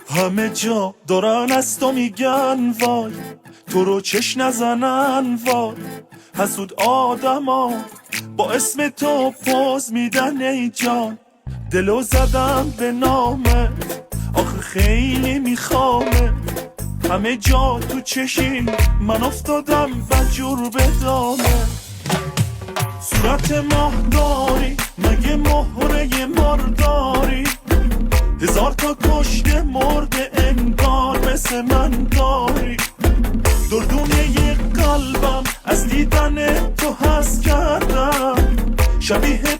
همه جا دارن از تو میگن وای، تو رو چش نزنن وای. حسود آدما با اسم تو پوز میدن ای جان، دلو زدم به نامت آخه خیلی میخوامه. همه جا تو چشی من افتادم بجور به دامه. صورت ماه داری مگه مهره مرداری، هزار تا کشته مرده انگار مثل من داری. دردونه یه قلبم از دیدن تو هست کردم، شبیه